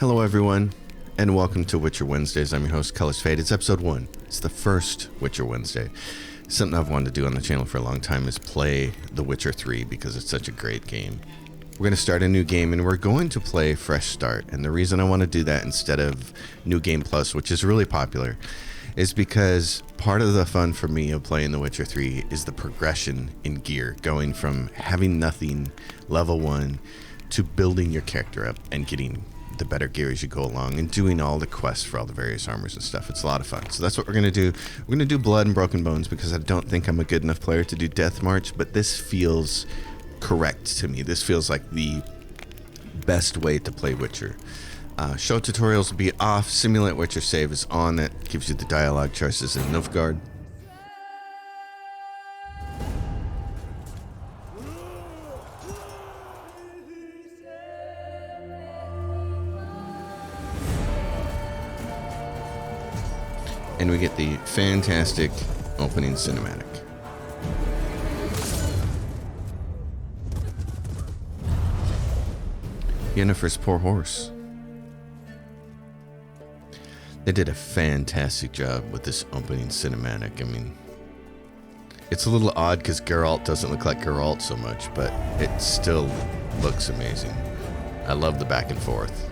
Hello everyone, and welcome to Witcher Wednesdays. I'm your host, Colors Fade. It's episode 1. It's the first Witcher Wednesday. Something I've wanted to do on the channel for a long time is play The Witcher 3 because it's such a great game. We're going to start a new game and we're going to play Fresh Start. And the reason I want to do that instead of New Game Plus, which is really popular, is because part of the fun for me of playing The Witcher 3 is the progression in gear, going from having nothing, level 1, to building your character up and getting the better gear as you go along and doing all the quests for all the various armors and stuff. It's a lot of fun. So that's what we're going to do. We're going to do Blood and Broken Bones because I don't think I'm a good enough player to do Death March, but this feels correct to me. This feels like the best way to play Witcher. Show tutorials will be off. Simulate Witcher save is on. That gives you the dialogue choices in Nilfgaard. And we get the fantastic opening cinematic. Yennefer's poor horse. They did a fantastic job with this opening cinematic. I mean, it's a little odd because Geralt doesn't look like Geralt so much, but it still looks amazing. I love the back and forth.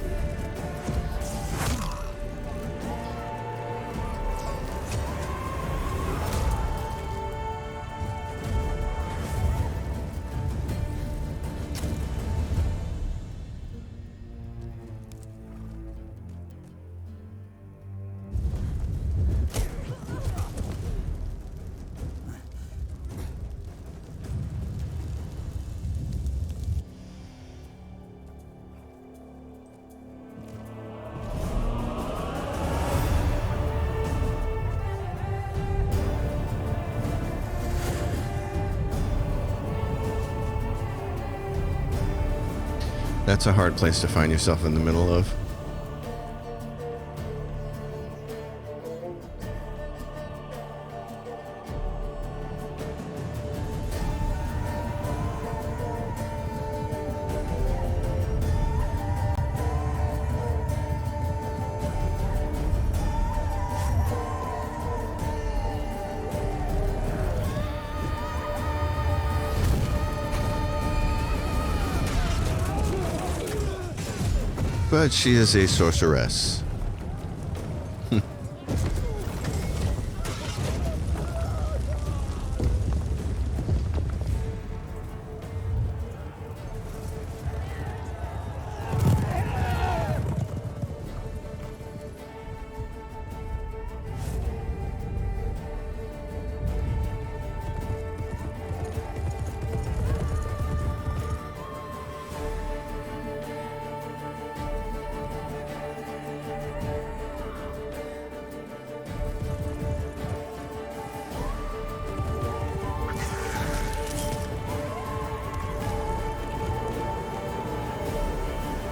That's a hard place to find yourself in the middle of. But she is a sorceress.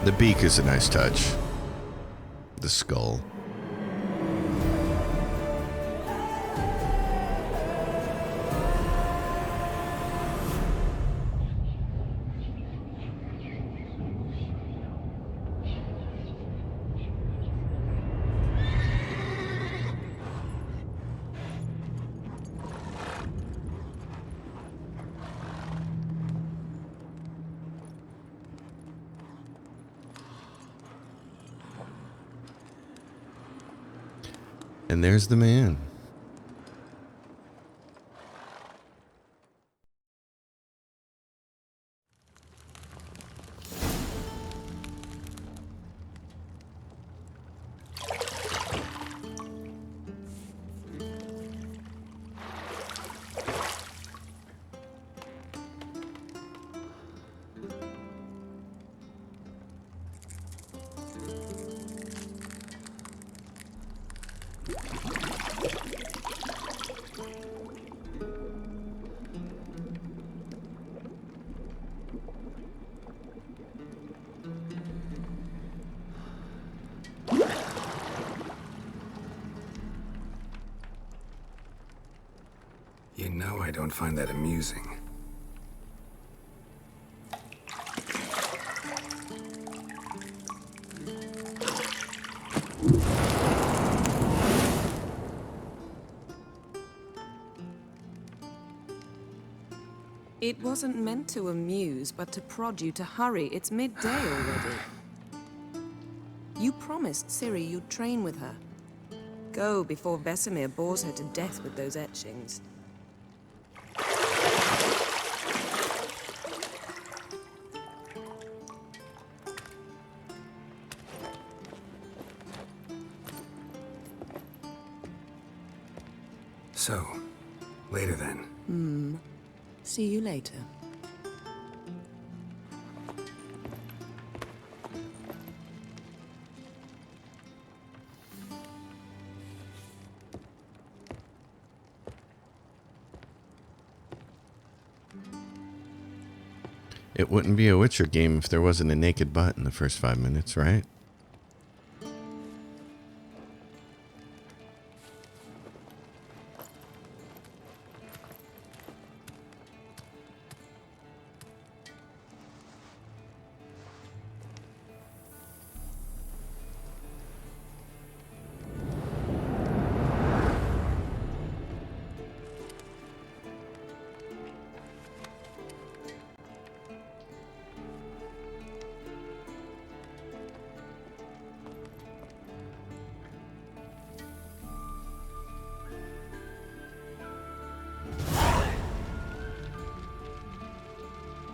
The beak is a nice touch. The skull. And there's the man. You know I don't find that amusing. It wasn't meant to amuse, but to prod you to hurry. It's midday already. You promised Ciri you'd train with her. Go before Vesemir bores her to death with those etchings. So, later then. See you later. It wouldn't be a Witcher game if there wasn't a naked butt in the first 5 minutes, right?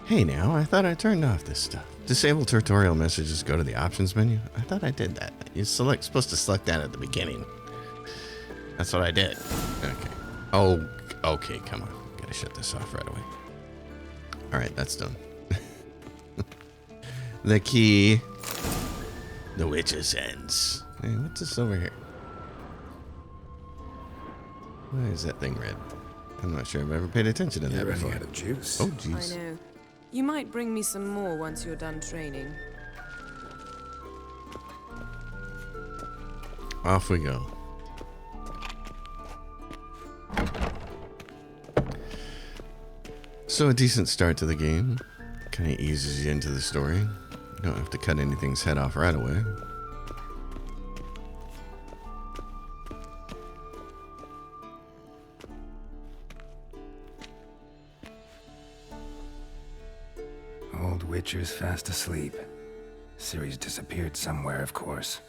Hey now, I thought I turned off this stuff. Disable tutorial messages, go to the options menu. I thought I did that. You're supposed to select that at the beginning. That's what I did. Okay. Oh, okay, come on. Gotta shut this off right away. Alright, that's done. The key. The witch's ends. Hey, what's this over here? Why is that thing red? I'm not sure I've ever paid attention to that You're before. running out of juice. Oh, jeez. I know. You might bring me some more once you're done training. Off we go. So a decent start to the game. Kind of eases you into the story. You don't have to cut anything's head off right away. Old Witcher's fast asleep. Ciri's disappeared somewhere, of course.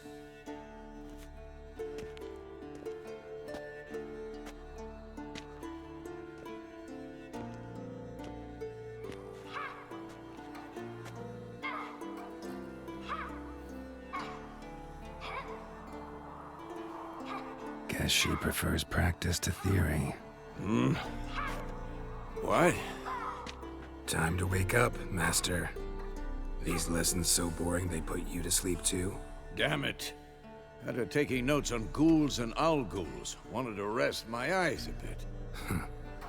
Guess she prefers practice to theory. What? Time to wake up, Master. These lessons so boring they put you to sleep too? Damn it. Had her taking notes on ghouls and owl ghouls. Wanted to rest my eyes a bit.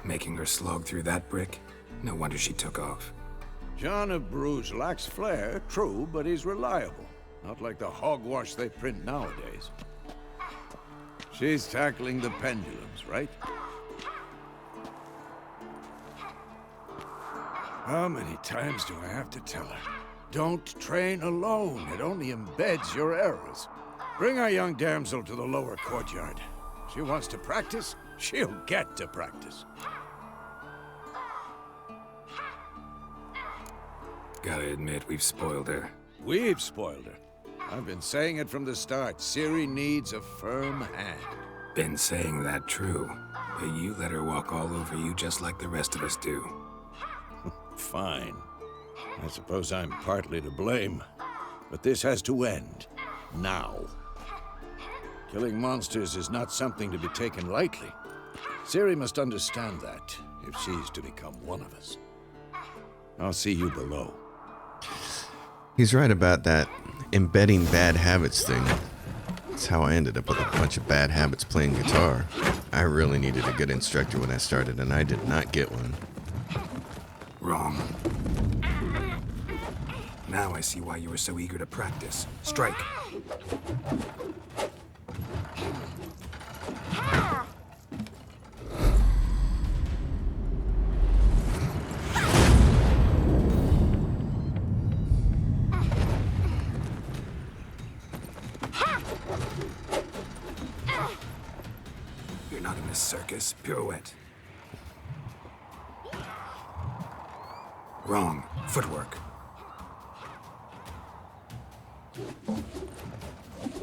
Making her slog through that brick? No wonder she took off. John of Bruges lacks flair, true, but he's reliable. Not like the hogwash they print nowadays. She's tackling the pendulums, right? How many times do I have to tell her? Don't train alone. It only embeds your errors. Bring our young damsel to the lower courtyard. She wants to practice, she'll get to practice. Gotta admit, we've spoiled her. We've spoiled her. I've been saying it from the start. Ciri needs a firm hand. Been saying that true, but you let her walk all over you just like the rest of us do. Fine. I suppose I'm partly to blame. But this has to end. Now. Killing monsters is not something to be taken lightly. Ciri must understand that, if she's to become one of us. I'll see you below. He's right about that embedding bad habits thing. That's how I ended up with a bunch of bad habits playing guitar. I really needed a good instructor when I started, and I did not get one. Wrong. Now I see why you were so eager to practice. Strike. You're not in a circus. Pirouette. Wrong. Footwork.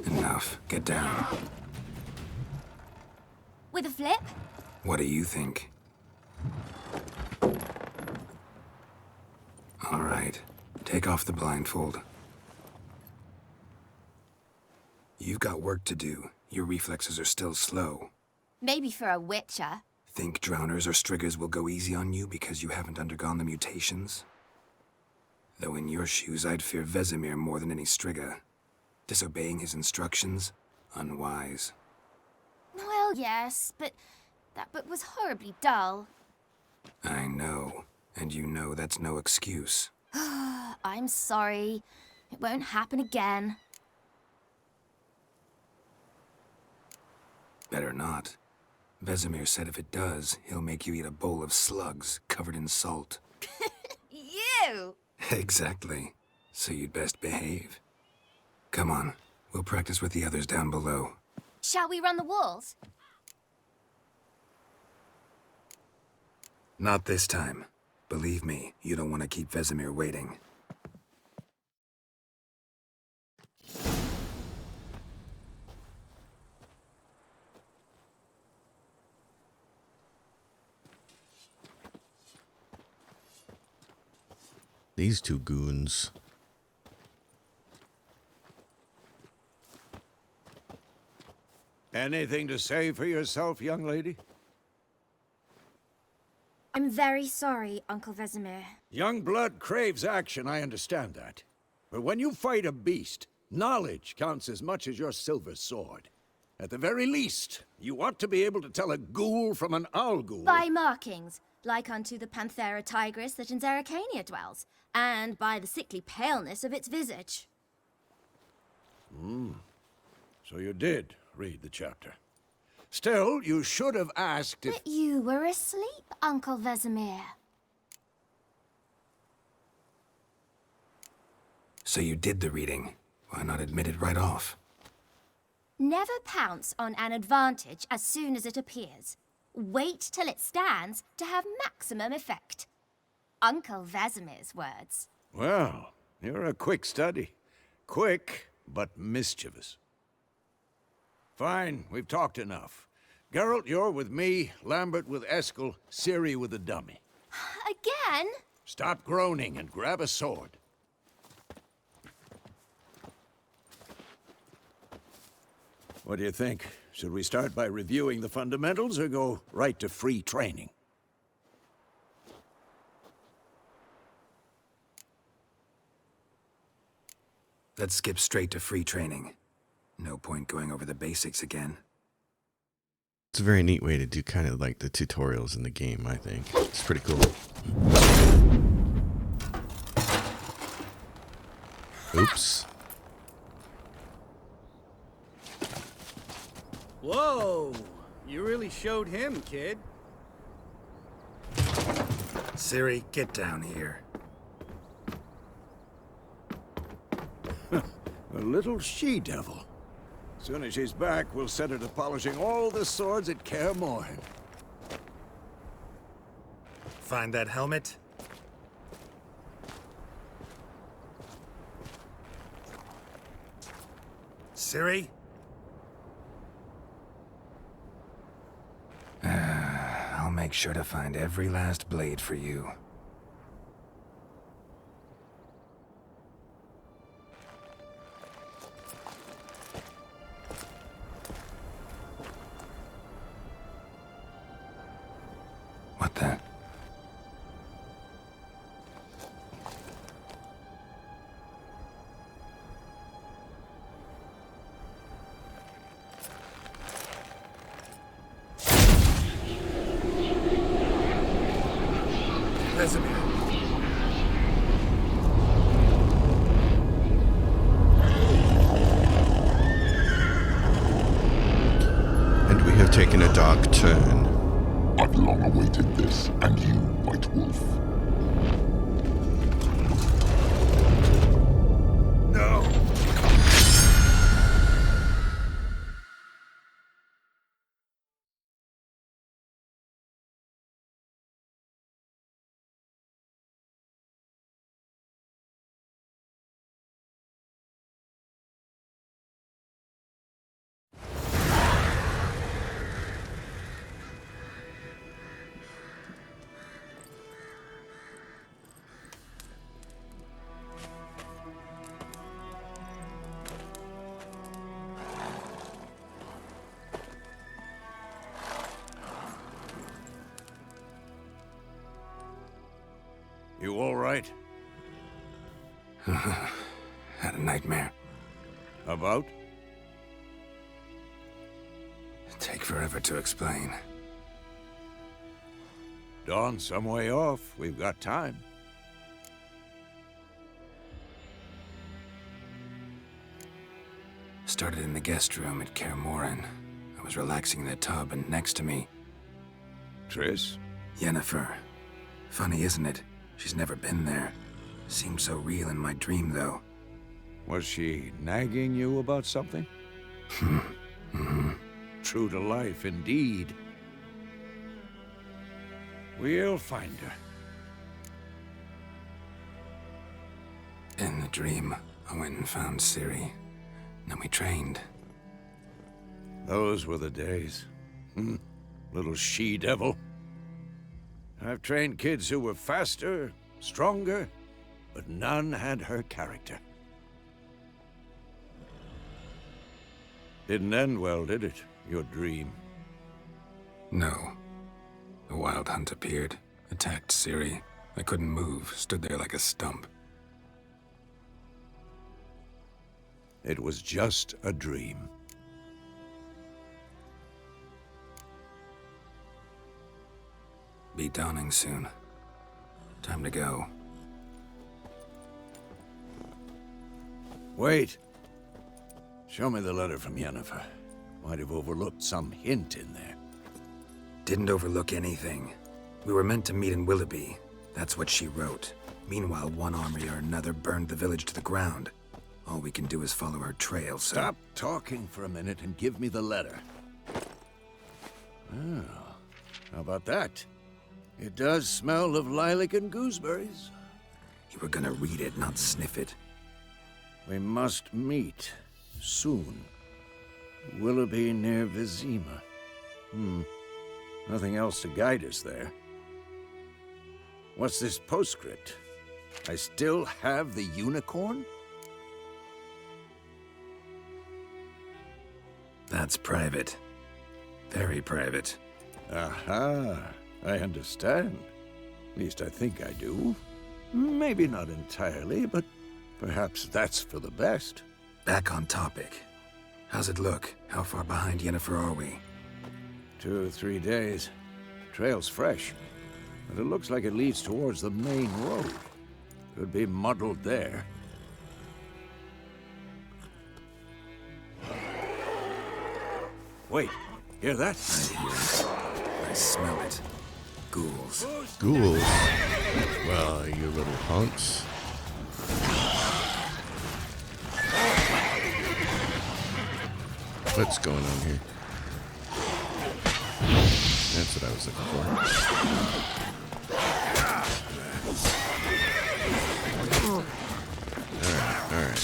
Enough. Get down. With a flip? What do you think? All right. Take off the blindfold. You've got work to do. Your reflexes are still slow. Maybe for a witcher. Think drowners or striggers will go easy on you because you haven't undergone the mutations? Though in your shoes, I'd fear Vesemir more than any strigger. Disobeying his instructions? Unwise. Well, yes, but that book was horribly dull. I know. And you know that's no excuse. I'm sorry. It won't happen again. Better not. Vesemir said if it does, he'll make you eat a bowl of slugs covered in salt. You! Exactly. So you'd best behave. Come on. We'll practice with the others down below. Shall we run the walls? Not this time. Believe me, you don't want to keep Vesemir waiting. These two goons. Anything to say for yourself, young lady? I'm very sorry, Uncle Vesemir. Young blood craves action, I understand that. But when you fight a beast, knowledge counts as much as your silver sword. At the very least, you ought to be able to tell a ghoul from an owl ghoul. By markings, like unto the Panthera tigris that in Zerrikania dwells, and by the sickly paleness of its visage. So you did read the chapter. Still, you should have asked if... But you were asleep, Uncle Vesemir. So you did the reading. Why not admit it right off? Never pounce on an advantage as soon as it appears. Wait till it stands to have maximum effect. Uncle Vesemir's words. Well, you're a quick study. Quick, but mischievous. Fine, we've talked enough. Geralt, you're with me, Lambert with Eskel, Ciri with the dummy. Again? Stop groaning and grab a sword. What do you think? Should we start by reviewing the fundamentals or go right to free training? Let's skip straight to free training. No point going over the basics again. It's a very neat way to do kind of like the tutorials in the game, I think. It's pretty cool. Oops. Whoa! You really showed him, kid. Ciri, get down here. A little she-devil. Soon as she's back, we'll set her to polishing all the swords at Kaer Morhen. Find that helmet? Ciri? I'll make sure to find every last blade for you. What the? Vesemir. And we have taken a dark turn. I've long awaited this, and you, White Wolf. You all right? Had a nightmare. About? Take forever to explain. Dawn's some way off. We've got time. Started in the guest room at Kaer Morhen. I was relaxing in the tub, and next to me, Triss? Yennifer. Funny, isn't it? She's never been there. Seemed so real in my dream, though. Was she nagging you about something? True to life, indeed. We'll find her. In the dream, I went and found Ciri. Then we trained. Those were the days. Little she-devil. I've trained kids who were faster, stronger, but none had her character. Didn't end well, did it? Your dream? No. The Wild Hunt appeared, attacked Ciri. I couldn't move, stood there like a stump. It was just a dream. Be dawning soon. Time to go. Wait. Show me the letter from Yennifer. Might have overlooked some hint in there. Didn't overlook anything. We were meant to meet in Willoughby. That's what she wrote. Meanwhile, one army or another burned the village to the ground. All we can do is follow her trail, so... Stop talking for a minute and give me the letter. Oh, how about that? It does smell of lilac and gooseberries. You were gonna read it, not sniff it. We must meet soon. Willoughby near Vizima. Nothing else to guide us there. What's this postscript? I still have the unicorn? That's private. Very private. Aha, I understand. At least I think I do. Maybe not entirely, but perhaps that's for the best. Back on topic. How's it look? How far behind Yennifer are we? 2 or 3 days. Trail's fresh, but it looks like it leads towards the main road. Could be muddled there. Wait, hear that? I hear it. I smell it. Ghouls. Ghouls? Well, you little punks. What's going on here? That's what I was looking for. Alright.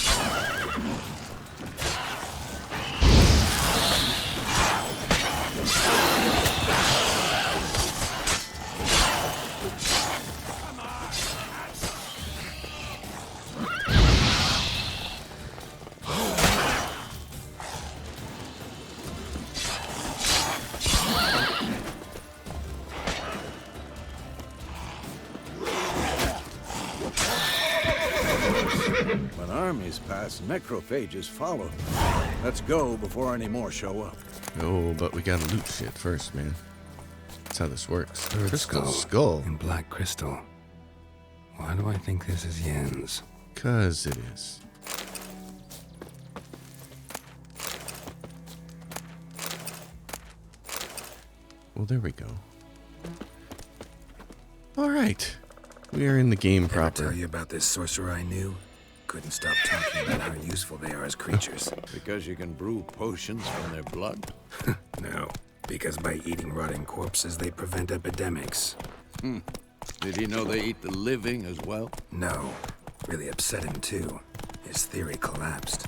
When armies pass, necrophages follow. Let's go before any more show up. Oh, but we gotta loot shit first, man. That's how this works. Crystal Skull. skull. In black crystal. Why do I think this is Yen's? 'Cause it is. Well, there we go. Alright. We are in the game Ever proper. tell you about this sorcerer I knew? Couldn't stop talking about how useful they are as creatures. Because you can brew potions from their blood? No, because by eating rotting corpses, they prevent epidemics. Did he know they eat the living as well? No, really upset him too. His theory collapsed.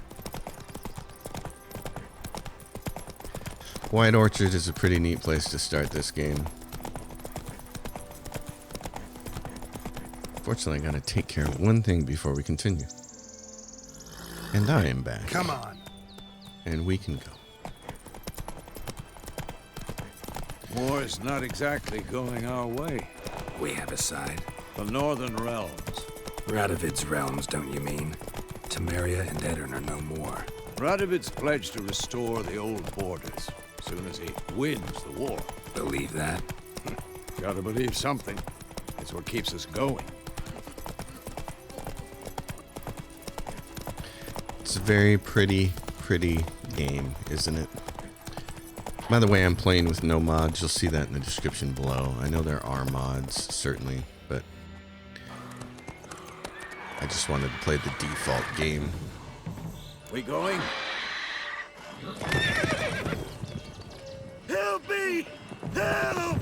White Orchard is a pretty neat place to start this game. Fortunately, I gotta take care of one thing before we continue. And I am back. Come on. And we can go. War's not exactly going our way. We have a side. The Northern Realms. Radovid's realms, don't you mean? Temeria and Edirn are no more. Radovid's pledged to restore the old borders, as soon as he wins the war. Believe that? Gotta believe something. It's what keeps us going. It's a very pretty game, isn't it? By the way, I'm playing with no mods. You'll see that in the description below. I know there are mods, certainly, but I just wanted to play the default game. We going? Help me! Help!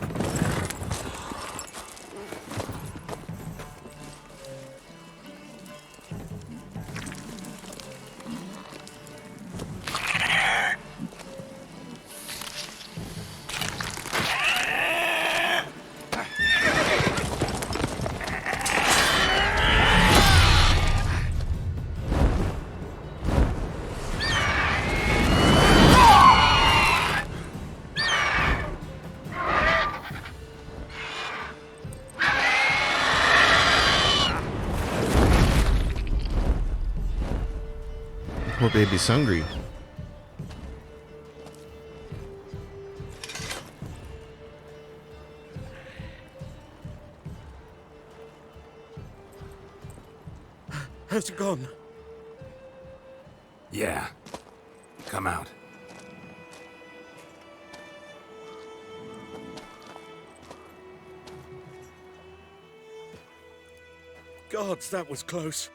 Poor baby's hungry. Has it gone? Yeah. Come out. Gods, that was close.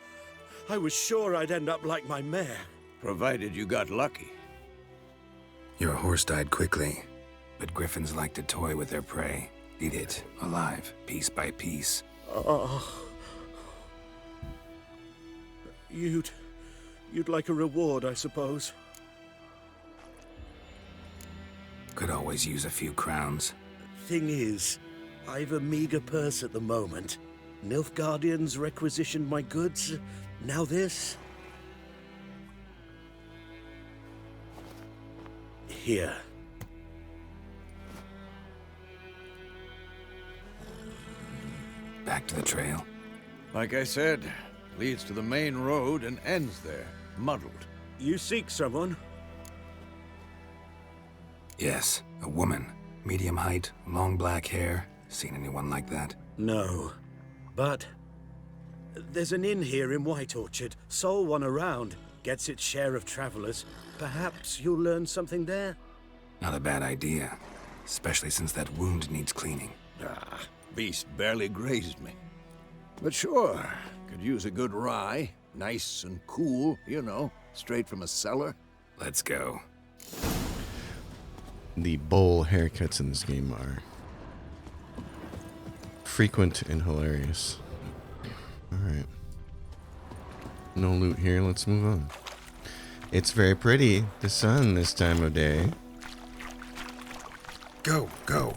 I was sure I'd end up like my mare. Provided you got lucky. Your horse died quickly, but griffins like to toy with their prey. Eat it, alive, piece by piece. Oh. You'd like a reward, I suppose. Could always use a few crowns. Thing is, I've a meager purse at the moment. Nilfgaardians requisitioned my goods. Now this. Here. Back to the trail. Like I said, leads to the main road and ends there, muddled. You seek someone? Yes, a woman. Medium height, long black hair. Seen anyone like that? No. But there's an inn here in White Orchard. Sole one around. Gets its share of travelers. Perhaps you'll learn something there? Not a bad idea. Especially since that wound needs cleaning. Ah, beast barely grazed me. But sure, could use a good rye. Nice and cool, you know, straight from a cellar. Let's go. The bowl haircuts in this game are frequent and hilarious. Alright. No loot here, let's move on. It's very pretty, the sun this time of day. Go, go.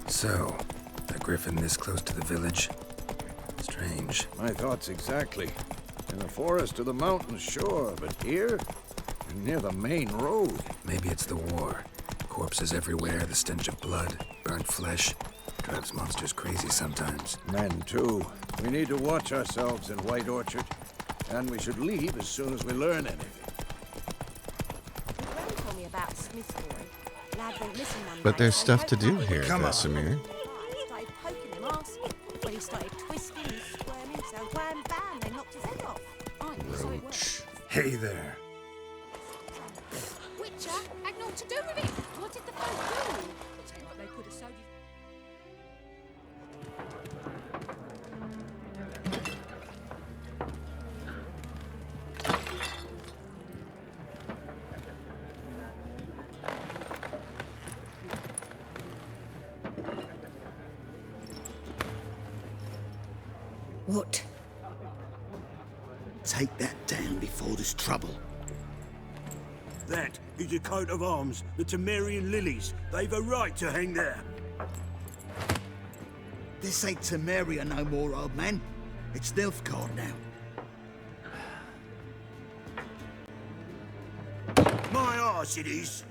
So, a griffin this close to the village? Strange. My thoughts exactly. In the forest or the mountains, sure, but here? Near the main road. Maybe it's the war. Corpses everywhere, the stench of blood, burnt flesh. Drives monsters crazy sometimes. Men, too. We need to watch ourselves in White Orchard. And we should leave as soon as we learn anything. But there's stuff to do here, Vesemir. Roach. Hey there. Witcher had naught to do with it. What did the folk do? It's like they could have sowed you. What? Take that down before there's trouble. That is a coat of arms, the Temerian lilies. They've a right to hang there. This ain't Temeria no more, old man. It's Nilfgaard now. My arse it is.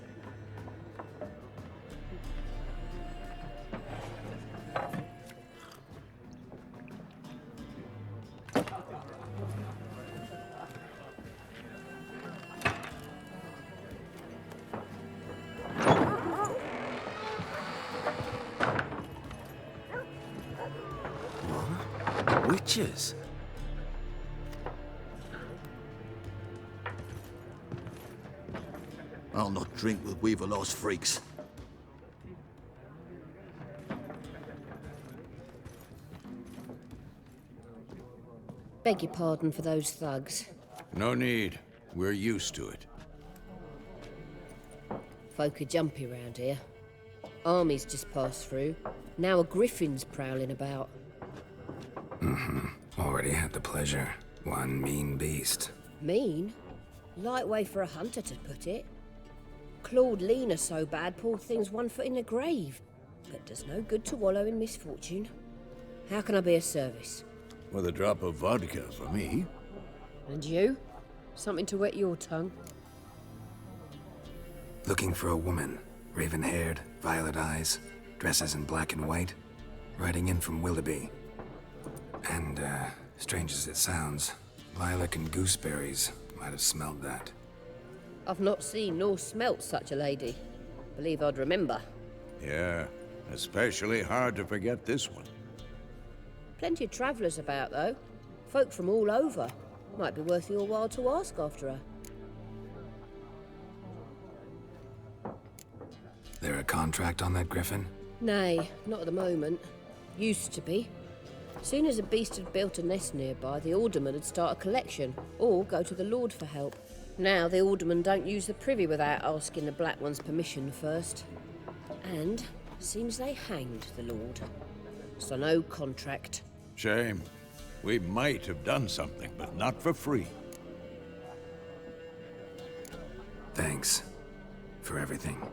witches? I'll not drink with Weaverlaw's freaks. Beg your pardon for those thugs. No need. We're used to it. Folk are jumpy round here. Armies just passed through. Now a griffin's prowling about. Already had the pleasure. One mean beast. Mean? Light way for a hunter to put it. Clawed Lena so bad, poor thing's 1 foot in the grave. But does no good to wallow in misfortune. How can I be of service? With a drop of vodka for me. And you? Something to wet your tongue? Looking for a woman. Raven-haired, violet eyes, dresses in black and white. Riding in from Willoughby. And, strange as it sounds, lilac and gooseberries might have smelled that. I've not seen nor smelt such a lady. Believe I'd remember. Yeah, especially hard to forget this one. Plenty of travellers about, though. Folk from all over. Might be worth your while to ask after her. There a contract on that griffin? Nay, not at the moment. Used to be. Soon as a beast had built a nest nearby, the alderman would start a collection, or go to the Lord for help. Now the alderman don't use the privy without asking the Black One's permission first. And seems they hanged the Lord. So no contract. Shame. We might have done something, but not for free. Thanks. For everything.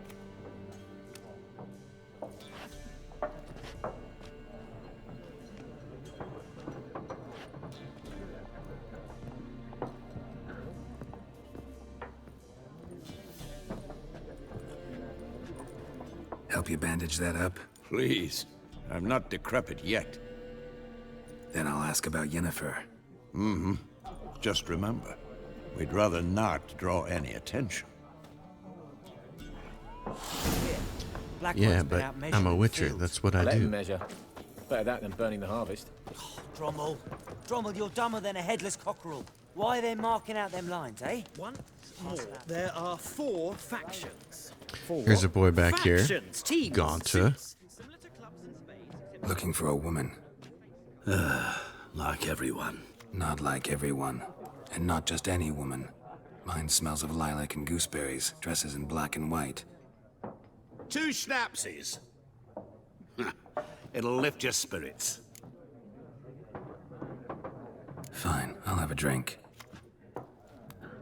Help you bandage that up? Please. I'm not decrepit yet. Then I'll ask about Yennifer. Just remember, we'd rather not draw any attention. Yeah, but I'm a witcher. That's what I Let him do. measure. Better that than burning the harvest. Drommel. Drommel, you're dumber than a headless cockerel. Why are they marking out them lines, eh? Once more, there are 4 factions. Here's a boy back here. Factions, teams, Gaunta. Looking for a woman. Like everyone. Not like everyone. And not just any woman. Mine smells of lilac and gooseberries, dresses in black and white. 2 schnapsies. It'll lift your spirits. Fine, I'll have a drink.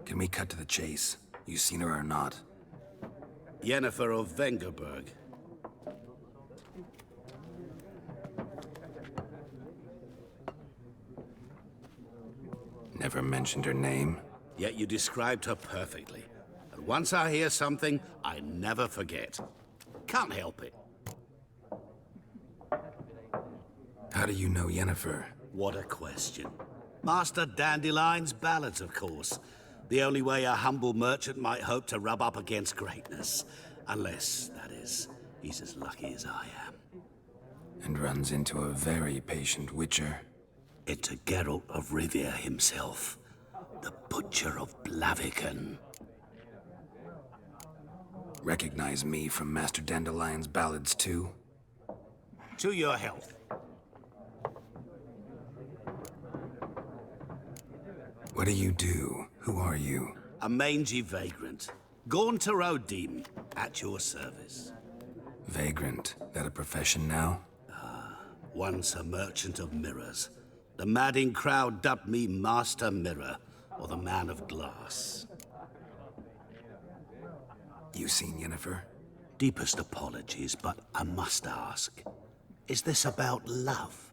Can we cut to the chase? You seen her or not? Yennifer of Vengerberg. Never mentioned her name. Yet you described her perfectly. And once I hear something, I never forget. Can't help it. How do you know Yennifer? What a question. Master Dandelion's ballads, of course. The only way a humble merchant might hope to rub up against greatness. Unless, that is, he's as lucky as I am. And runs into a very patient witcher. Into Geralt of Rivia himself. The Butcher of Blaviken. Recognize me from Master Dandelion's ballads too? To your health. What do you do? Who are you? A mangy vagrant. Gaunter O'Deem, at your service. Vagrant. That a profession now? Once a merchant of mirrors. The madding crowd dubbed me Master Mirror, or the Man of Glass. You seen Yennifer? Deepest apologies, but I must ask. Is this about love?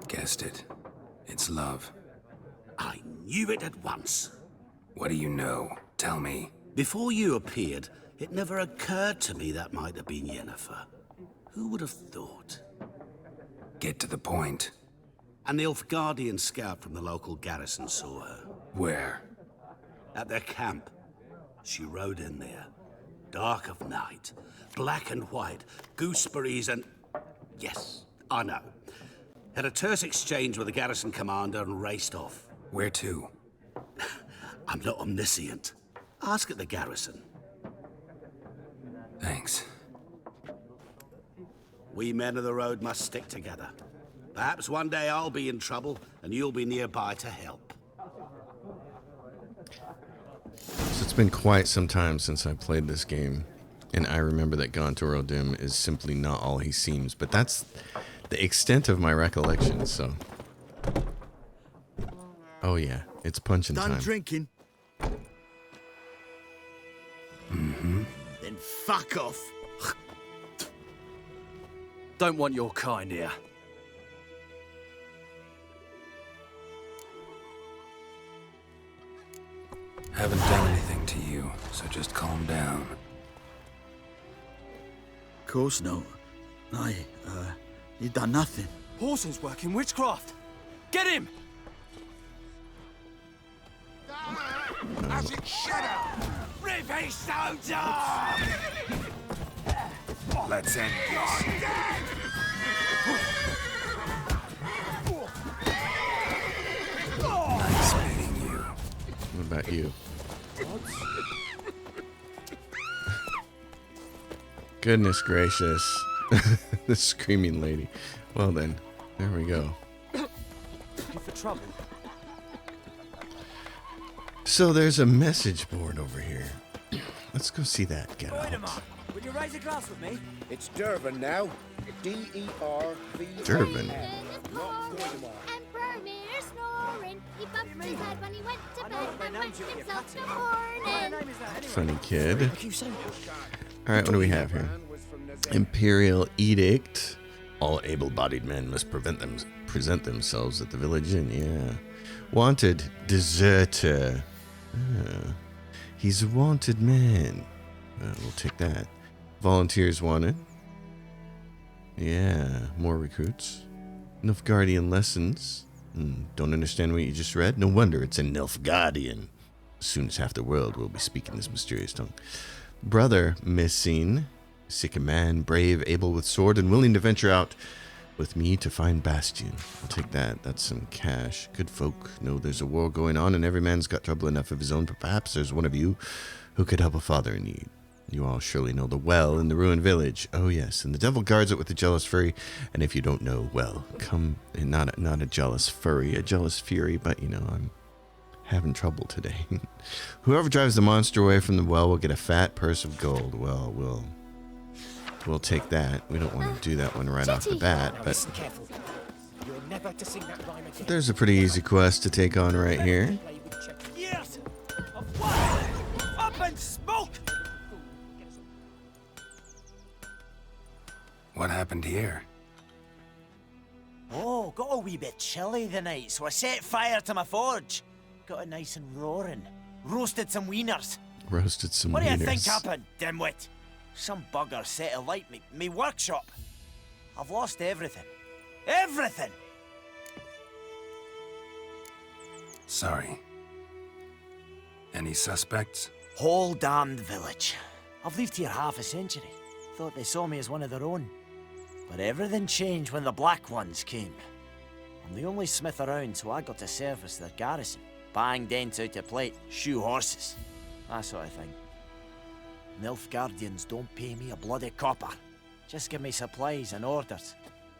Guessed it. It's love. I knew it at once. What do you know? Tell me. Before you appeared, it never occurred to me that might have been Yennifer. Who would have thought? Get to the point. A Nilfgaardian scout from the local garrison saw her. Where? At their camp. She rode in there. Dark of night. Black and white. Gooseberries and... Yes, I know. Had a terse exchange with the garrison commander and raced off. Where to? I'm not omniscient. Ask at the garrison. Thanks. We men of the road must stick together. Perhaps one day I'll be in trouble and you'll be nearby to help. So it's been quite some time since I played this game, and I remember that Gontor O'Dim is simply not all he seems, but that's the extent of my recollection, so... Oh yeah, it's punching time. Done drinking? Mm-hmm. Then fuck off. Don't want your kind here. Haven't done anything to you, so just calm down. Of course not. You done nothing. Paulson's working witchcraft. Get him! As it shadow! Rip his stones off! Let's end this. Nice meeting you. What about you? Goodness gracious. The screaming lady. Well then, there we go. Looking for trouble? So there's a message board over here. Let's go see that. Get Wait a out. minute. Would you raise a glass with me? It's Durban now. D-E-R-V. Durban. Funny kid. Alright, what do we have here? Imperial Edict. All able-bodied men must present themselves at the village inn. Yeah. Wanted deserter. He's a wanted man. We'll take that. Volunteers wanted. Yeah, more recruits. Nilfgaardian lessons. Don't understand what you just read? No wonder it's in Nilfgaardian. As soon as half the world will be speaking this mysterious tongue. Brother missing. Sick a man, brave, able with sword, and willing to venture out with me to find Bastion. I'll take that. That's some cash. Good folk know there's a war going on, and every man's got trouble enough of his own, but perhaps there's one of you who could help a father in need. You all surely know the well in the ruined village. Oh yes, and the devil guards it with a jealous fury. And if you don't know, well, come, and not a jealous fury, a jealous fury, but you know, I'm having trouble today. Whoever drives the monster away from the well will get a fat purse of gold. Well, we'll take that. We don't want to do that one right off the bat, but there's a pretty easy quest to take on right here. Years of what? Up and smoke! What happened here? Oh, got a wee bit chilly the night, so I set fire to my forge. Got it nice and roaring. Roasted some wieners. Roasted some What do you think wieners. happened, dimwit? Some bugger set alight me workshop. I've lost everything. Everything! Sorry. Any suspects? Whole damned village. I've lived here half a century. Thought they saw me as one of their own. But everything changed when the Black Ones came. I'm the only smith around, so I got to service their garrison. Bang dents out of plate, shoe horses. That sort of thing. Nilfgaardians don't pay me a bloody copper. Just give me supplies and orders.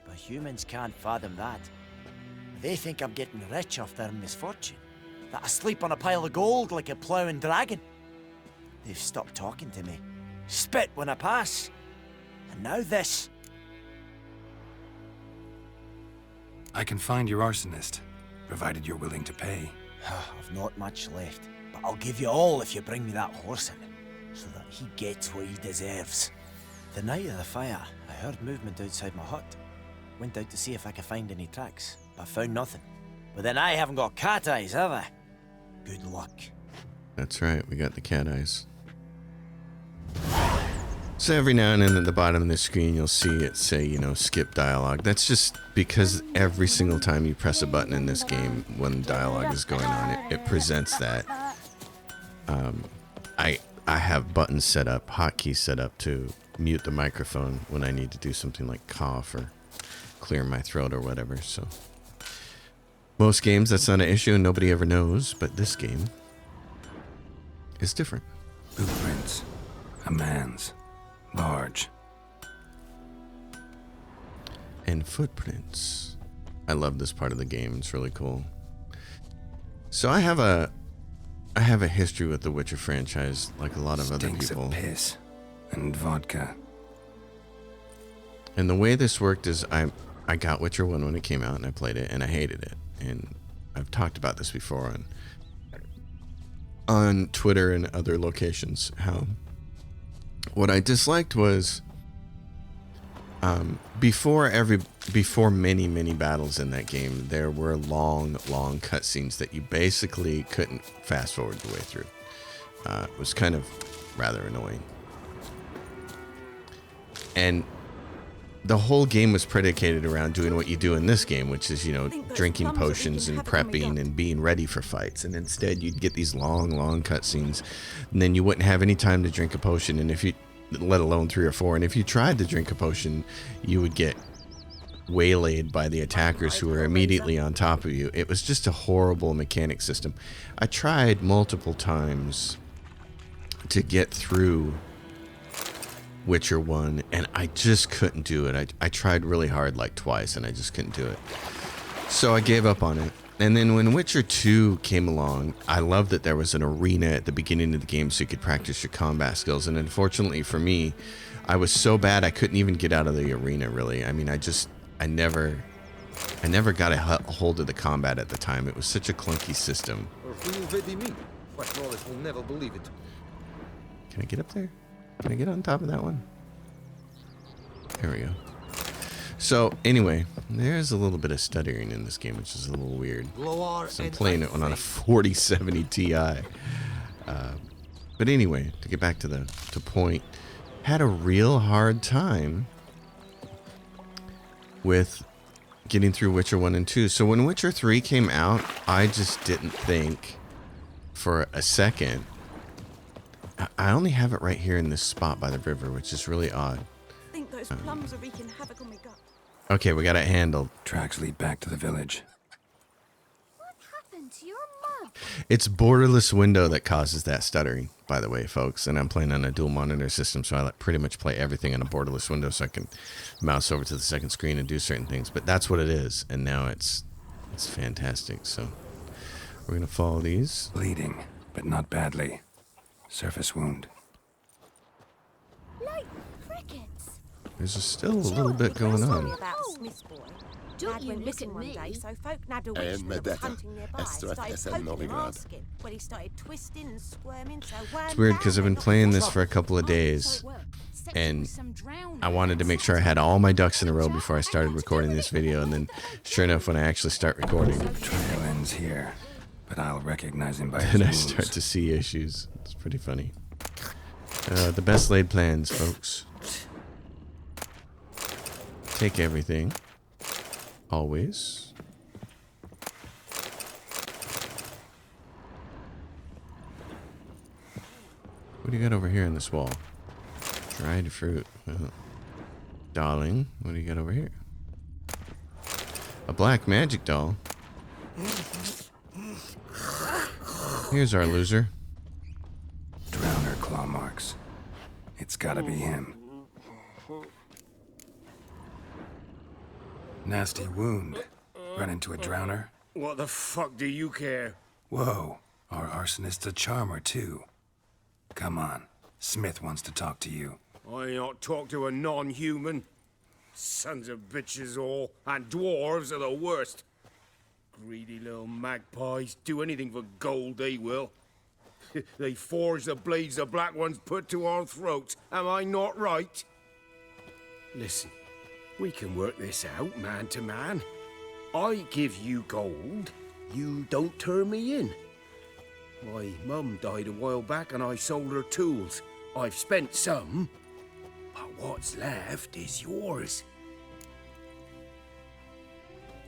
But humans can't fathom that. They think I'm getting rich off their misfortune. That I sleep on a pile of gold like a ploughing dragon. They've stopped talking to me. Spit when I pass. And now this. I can find your arsonist, provided you're willing to pay. I've not much left, but I'll give you all if you bring me that horse in, so that he gets what he deserves. The night of the fire, I heard movement outside my hut. Went out to see if I could find any tracks, but found nothing. But then I haven't got cat eyes, have I? Good luck. That's right, we got the cat eyes. So every now and then at the bottom of the screen you'll see it say, you know, skip dialogue. That's just because every single time you press a button in this game when dialogue is going on, it presents that. I have buttons set up, hotkeys set up to mute the microphone when I need to do something like cough or clear my throat or whatever. So most games that's not an issue and nobody ever knows, but this game is different. Blueprints. A man's. Large. And footprints. I love this part of the game. It's really cool. So I have a history with the Witcher franchise, like a lot of other Stinks people. Of piss and vodka. And the way this worked is I got Witcher 1 when it came out and I played it and I hated it. And I've talked about this before on Twitter and other locations, how what I disliked was before many battles in that game, there were long cutscenes that you basically couldn't fast forward the way through. It was kind of rather annoying. And the whole game was predicated around doing what you do in this game, which is, drinking potions and prepping and being ready for fights. And instead you'd get these long cutscenes, and then you wouldn't have any time to drink a potion, and let alone 3 or 4. And if you tried to drink a potion, you would get waylaid by the attackers who were immediately on top of you. It was just a horrible mechanic system. I tried multiple times to get through Witcher 1, and I just couldn't do it. I tried really hard, like twice, and I just couldn't do it. So I gave up on it. And then when Witcher 2 came along, I loved that there was an arena at the beginning of the game so you could practice your combat skills. And unfortunately for me, I was so bad I couldn't even get out of the arena, really. I mean, I never got a hold of the combat at the time. It was such a clunky system. Will never believe it. Can I get up there? Can I get on top of that one? There we go. So anyway, there's a little bit of stuttering in this game, which is a little weird. So I'm playing it on a 4070 Ti. But anyway, to get back to point, had a real hard time with getting through Witcher 1 and 2. So when Witcher 3 came out, I just didn't think for a second. I only have it right here in this spot by the river, which is really odd. I think those plums are wreaking havoc on my gut. Okay, we got it handled. Tracks lead back to the village. What happened to your mug? It's borderless window that causes that stuttering, by the way, folks. And I'm playing on a dual monitor system, so I pretty much play everything on a borderless window so I can mouse over to the second screen and do certain things. But that's what it is, and now it's fantastic. So we're going to follow these. Bleeding, but not badly. Surface wound. Like crickets. There's still a little bit going on. About the Smith's boy. Dad went missing one day, so folk nabbed a witch that was hunting nearby. Started poking and asking. Well, he started twisting and squirming, so it's weird because I've been playing this for a couple of days, and I wanted to make sure I had all my ducks in a row before I started recording this video, and then sure enough, when I actually start recording, Trail ends here, but I'll recognize him by his then I moves. start to see issues. It's pretty funny. The best laid plans, folks. Take everything. Always. What do you got over here in this wall? Dried fruit. Darling, what do you got over here? A black magic doll. Here's our loser. Drowner claw marks. It's gotta be him. Nasty wound. Run into a drowner? What the fuck do you care? Whoa, our arsonist's a charmer too. Come on, Smith wants to talk to you. I ain't not talk to a non-human. Sons of bitches all, and dwarves are the worst. Greedy little magpies, do anything for gold, they will. They forge the blades the black ones put to our throats, am I not right? Listen, we can work this out man to man. I give you gold, you don't turn me in. My mum died a while back and I sold her tools. I've spent some, but what's left is yours.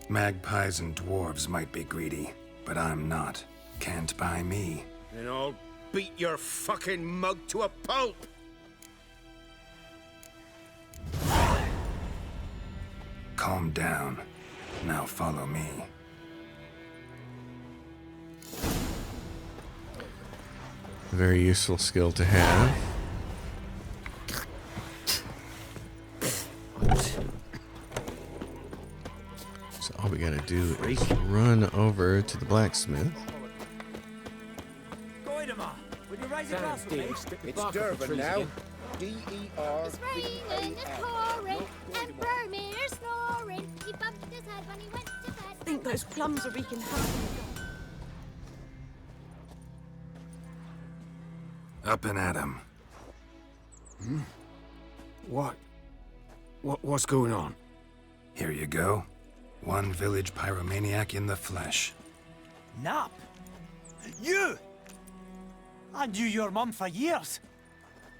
Magpies and dwarves might be greedy, but I'm not. Can't buy me. Then I'll beat your fucking mug to a pulp! Calm down. Now follow me. A very useful skill to have. So all we gotta do is run over to the blacksmith. It's Durban now. D-E-R. It's raining, it's pouring, and Vermeer's snoring. He bumped his head when he went to bed. I think those plums are wreaking havoc. Up and at 'em. What's going on? Here you go. One village pyromaniac in the flesh. Nap? You? I knew your mum for years.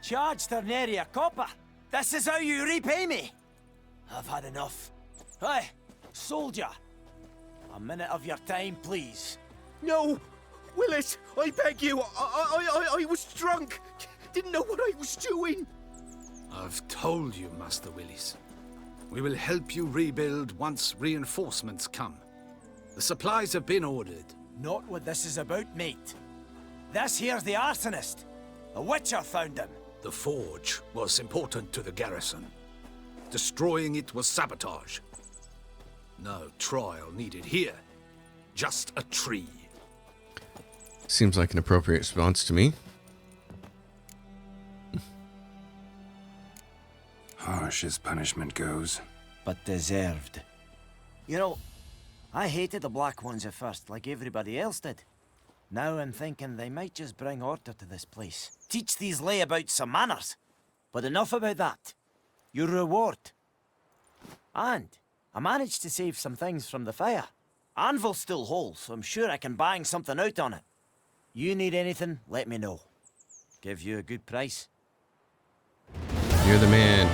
Charged her nary a copper. This is how you repay me. I've had enough. Hey, soldier. A minute of your time, please. No! Willis, I beg you. I was drunk. Didn't know what I was doing. I've told you, Master Willis. We will help you rebuild once reinforcements come. The supplies have been ordered. Not what this is about, mate. This here's the arsonist. A witcher found him. The forge was important to the garrison. Destroying it was sabotage. No trial needed here. Just a tree. Seems like an appropriate response to me. Harsh as punishment goes. But deserved. You know, I hated the Black Ones at first, like everybody else did. Now I'm thinking they might just bring order to this place. Teach these layabouts some manners. But enough about that. Your reward. And I managed to save some things from the fire. Anvil's still whole, so I'm sure I can bang something out on it. You need anything, let me know. Give you a good price. You're the man.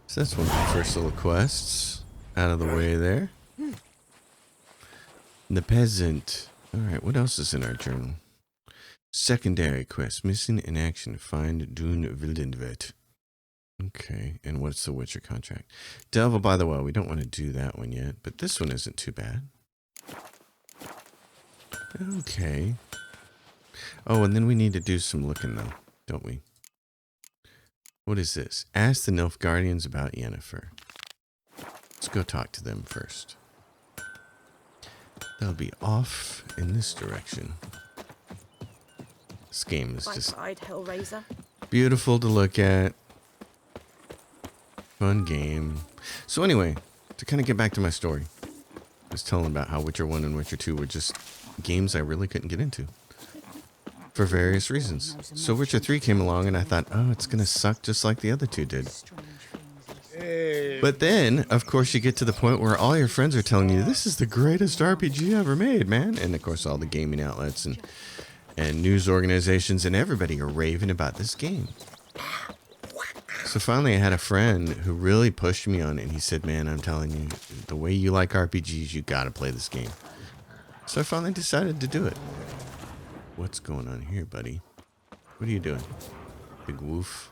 So that's one of the first little quests out of the way there. The peasant. Alright, what else is in our journal? Secondary quest. Missing in action. Find Dune Wildenvet. Okay, and what's the Witcher contract? Devil by the Well. We don't want to do that one yet, but this one isn't too bad. Okay. Oh, and then we need to do some looking though, don't we? What is this? Ask the Nilfgaardians about Yennifer. Let's go talk to them first. They'll be off in this direction. This game is just Hellraiser. beautiful to look at. Fun game. So anyway, to kind of get back to my story, I was telling about how Witcher 1 and Witcher 2 were just games I really couldn't get into for various reasons. So Witcher 3 came along and I thought, oh, it's going to suck just like the other two did. But then, of course, you get to the point where all your friends are telling you, this is the greatest RPG ever made, man. And of course, all the gaming outlets and news organizations and everybody are raving about this game. So finally, I had a friend who really pushed me on it. And he said, man, I'm telling you, the way you like RPGs, you got to play this game. So I finally decided to do it. What's going on here, buddy? What are you doing? Big woof.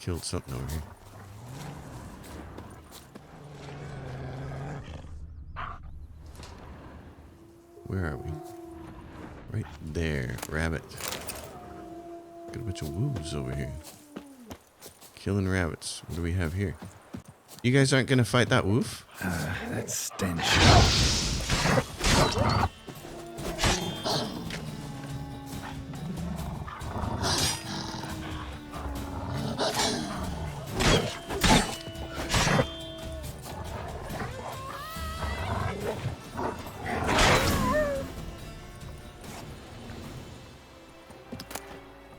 Killed something over here. Where are we? Right there, rabbit. Got a bunch of wolves over here. Killing rabbits. What do we have here? You guys aren't gonna fight that wolf? That stench.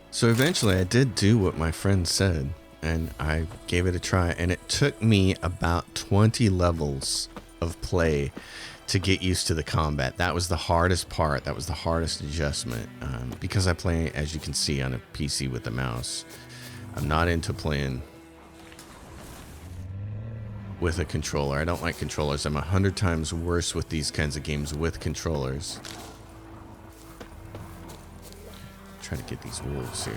So eventually I did do what my friend said, and I gave it a try, and it took me about 20 levels of play to get used to the combat. That was the hardest part. That was the hardest adjustment, because I play, as you can see, on a PC with a mouse. I'm not into playing with a controller. I don't like controllers. I'm 100 times worse with these kinds of games with controllers. Try to get these wolves here.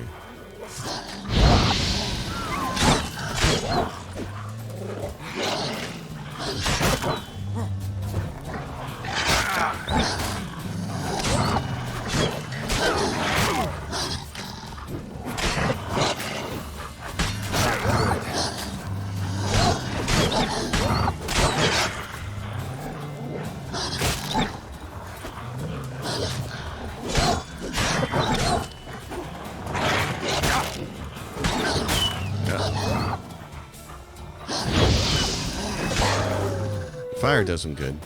Fire does them good.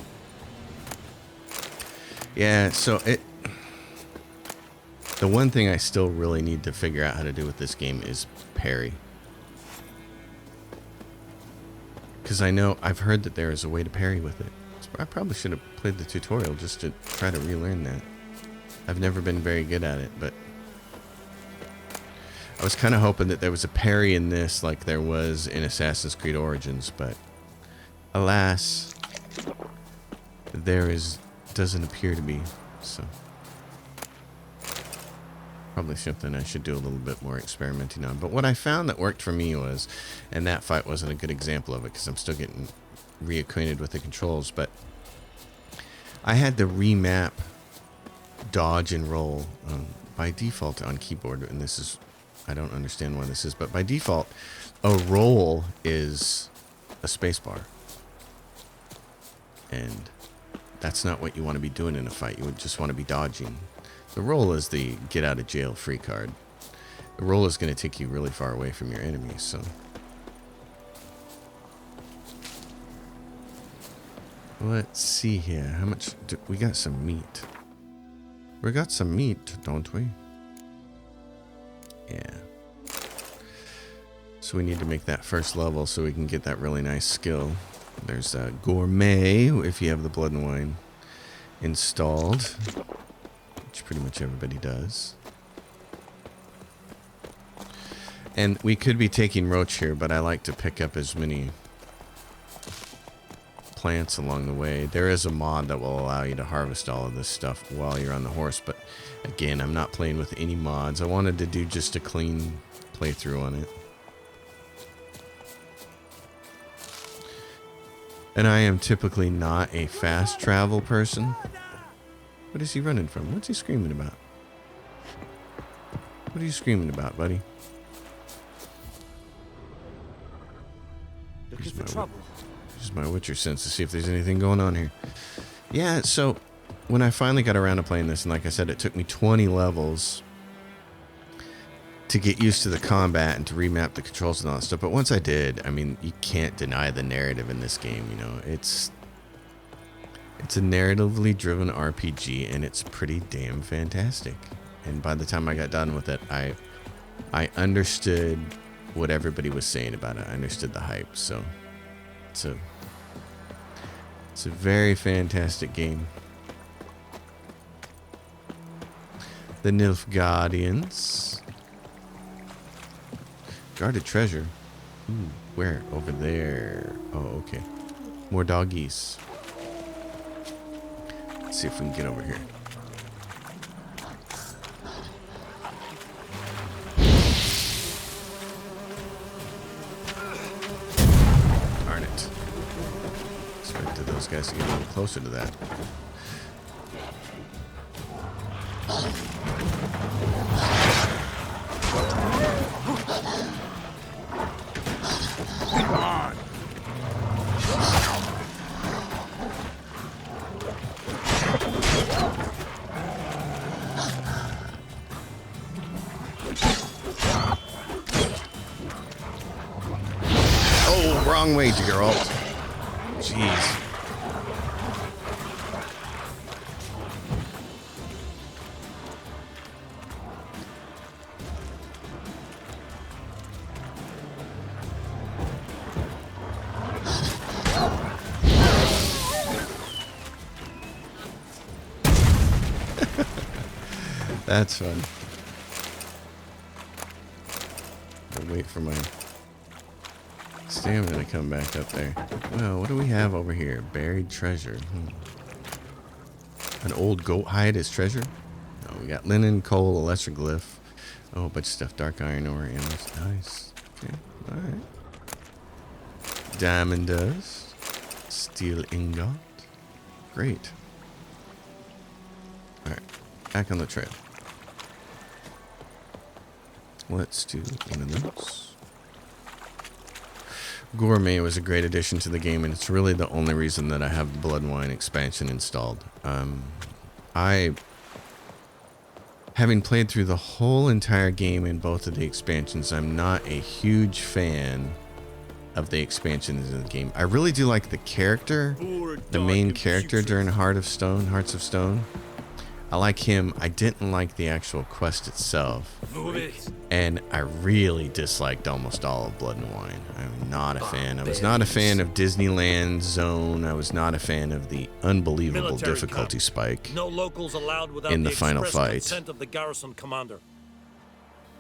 Yeah, so the one thing I still really need to figure out how to do with this game is parry. Because I know I've heard that there is a way to parry with it. So I probably should have played the tutorial just to try to relearn that. I've never been very good at it, but I was kind of hoping that there was a parry in this like there was in Assassin's Creed Origins, but alas, doesn't appear to be, so probably something I should do a little bit more experimenting on. But what I found that worked for me was, and that fight wasn't a good example of it because I'm still getting reacquainted with the controls, but I had to remap dodge and roll by default on keyboard, and this is, I don't understand why this is, but by default a roll is a spacebar. And that's not what you want to be doing in a fight. You would just want to be dodging. The roll is the get out of jail free card. The roll is going to take you really far away from your enemies, so. Let's see here. How much we got? Some meat. We got some meat, don't we? Yeah. So we need to make that first level so we can get that really nice skill. There's gourmet, if you have the blood and wine installed, which pretty much everybody does. And we could be taking roach here, but I like to pick up as many plants along the way. There is a mod that will allow you to harvest all of this stuff while you're on the horse, but again, I'm not playing with any mods. I wanted to do just a clean playthrough on it. And I am typically not a fast travel person. What is he running from? What's he screaming about? What are you screaming about, buddy? Looking for trouble. Use my Witcher sense to see if there's anything going on here. Yeah, so when I finally got around to playing this, and like I said, it took me 20 levels to get used to the combat and to remap the controls and all that stuff. But once I did, I mean, you can't deny the narrative in this game, you know. It's a narratively driven RPG, and it's pretty damn fantastic. And by the time I got done with it, I understood what everybody was saying about it. I understood the hype, so it's a very fantastic game. The Nilfgaardians. Guarded treasure. Ooh, where? Over there. Oh, okay. More doggies. Let's see if we can get over here. Darn it. Expected those guys to get a little closer to that. Wrong way, Geralt. Jeez. That's fun. I'll wait for my stamina to come back up there. Well, what do we have over here? Buried treasure. An old goat hide as treasure? No, we got linen, coal, a lesser glyph. Oh, a bunch of stuff. Dark iron ore, animals. Nice. Okay, alright. Diamond dust. Steel ingot. Great. Alright, back on the trail. Let's do one of those. Gourmet was a great addition to the game, and it's really the only reason that I have the Blood and Wine expansion installed. Having played through the whole entire game in both of the expansions, I'm not a huge fan of the expansions in the game. I really do like the character, the main character during Hearts of Stone. I like him. I didn't like the actual quest itself. And I really disliked almost all of Blood and Wine. I'm not a fan. I was not a fan of Disneyland Zone. I was not a fan of the unbelievable difficulty spike No locals allowed without in the final express fight. consent of the garrison commander.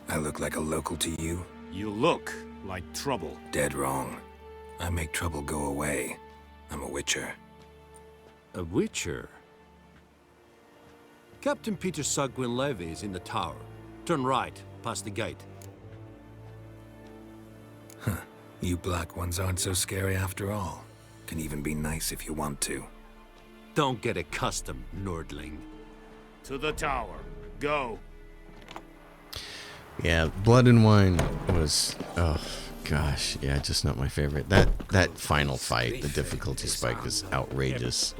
I look like a local to you? You look like trouble. Dead wrong. I make trouble go away. I'm a witcher. A witcher? Captain Peter Sagwin Levy is in the tower. Turn right, past the gate. Huh. You black ones aren't so scary after all. Can even be nice if you want to. Don't get accustomed, Nordling. To the tower. Go. Yeah, Blood and Wine was, oh gosh, yeah, just not my favorite. That final fight, the difficulty spike was outrageous.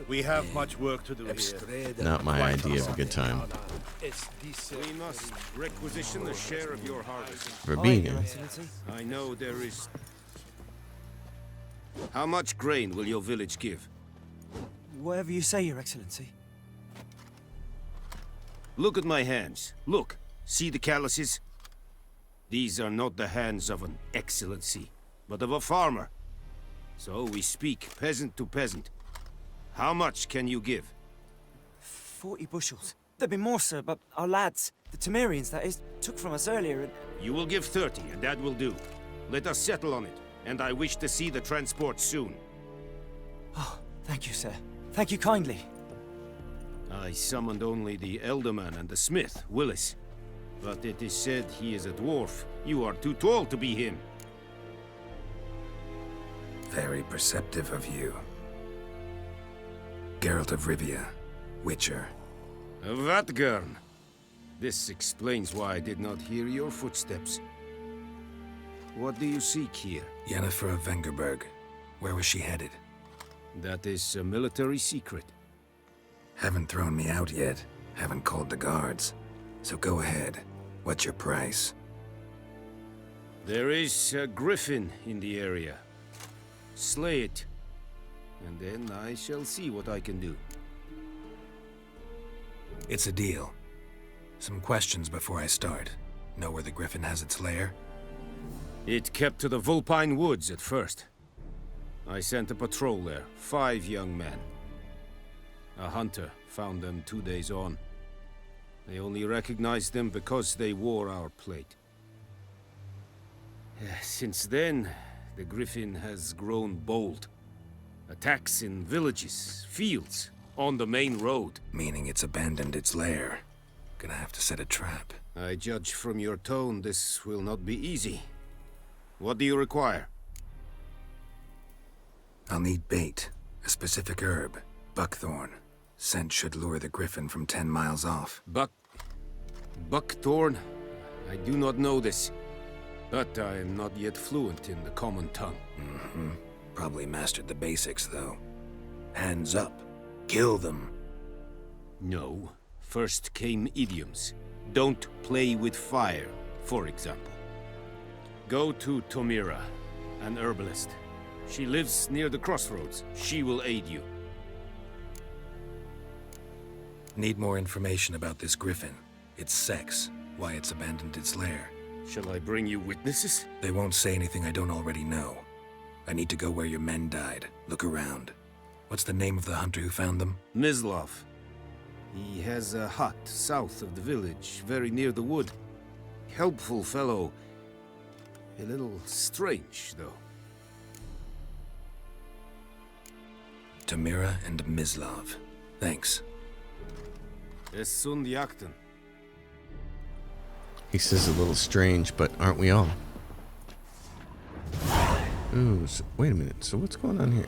We have much work to do here. Not my idea of a good time. We must requisition the share of your harvest. Verbena. I know there is. How much grain will your village give? Whatever you say, Your Excellency. Look at my hands. Look. See the calluses? These are not the hands of an excellency, but of a farmer. So we speak peasant to peasant. How much can you give? 40 bushels. There'd be more, sir, but our lads, the Temerians, that is, took from us earlier and... You will give 30, and that will do. Let us settle on it, and I wish to see the transport soon. Oh, thank you, sir. Thank you kindly. I summoned only the Elderman and the smith, Willis. But it is said he is a dwarf. You are too tall to be him. Very perceptive of you. Geralt of Rivia, Witcher. Vatgern. This explains why I did not hear your footsteps. What do you seek here? Yennifer of Vengerberg. Where was she headed? That is a military secret. Haven't thrown me out yet. Haven't called the guards. So go ahead. What's your price? There is a griffin in the area. Slay it. And then I shall see what I can do. It's a deal. Some questions before I start. Know where the griffin has its lair? It kept to the Vulpine Woods at first. I sent a patrol there, 5 young men. A hunter found them 2 days on. They only recognized them because they wore our plate. Since then, the griffin has grown bold. Attacks in villages, fields, on the main road. Meaning it's abandoned its lair. Gonna have to set a trap. I judge from your tone this will not be easy. What do you require? I'll need bait. A specific herb. Buckthorn. Scent should lure the griffin from 10 miles off. Buckthorn? I do not know this. But I am not yet fluent in the common tongue. Mm-hmm. Probably mastered the basics, though. Hands up. Kill them. No. First came idioms. Don't play with fire, for example. Go to Tomira, an herbalist. She lives near the crossroads. She will aid you. Need more information about this griffin. Its sex, why it's abandoned its lair. Shall I bring you witnesses? They won't say anything I don't already know. I need to go where your men died. Look around. What's the name of the hunter who found them? Mislav. He has a hut south of the village, very near the wood. Helpful fellow. A little strange, though. Tamira and Mislav. Thanks. Es sind Jagden. He says a little strange, but aren't we all? Ooh, so, wait a minute. So what's going on here?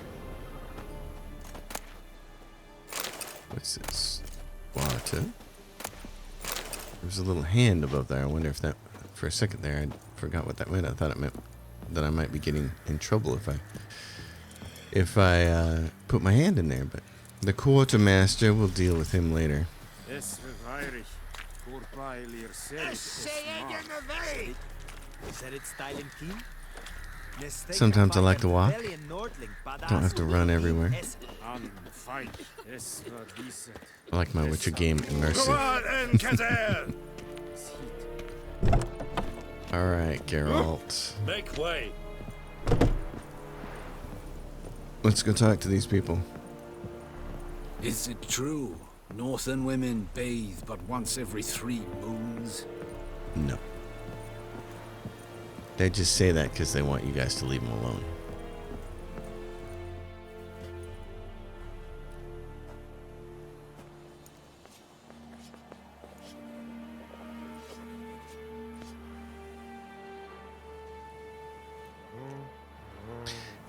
What's this? Water. There's a little hand above there. I wonder if that, for a second there, I forgot what that meant. I thought it meant that I might be getting in trouble if I put my hand in there. But the quartermaster will deal with him later. Sometimes I like to walk. Don't have to run everywhere. I like my Witcher game immersive. Alright, Geralt. Make way. Let's go talk to these people. Is it true? Northern women bathe but once every 3 moons? No. They just say that because they want you guys to leave them alone.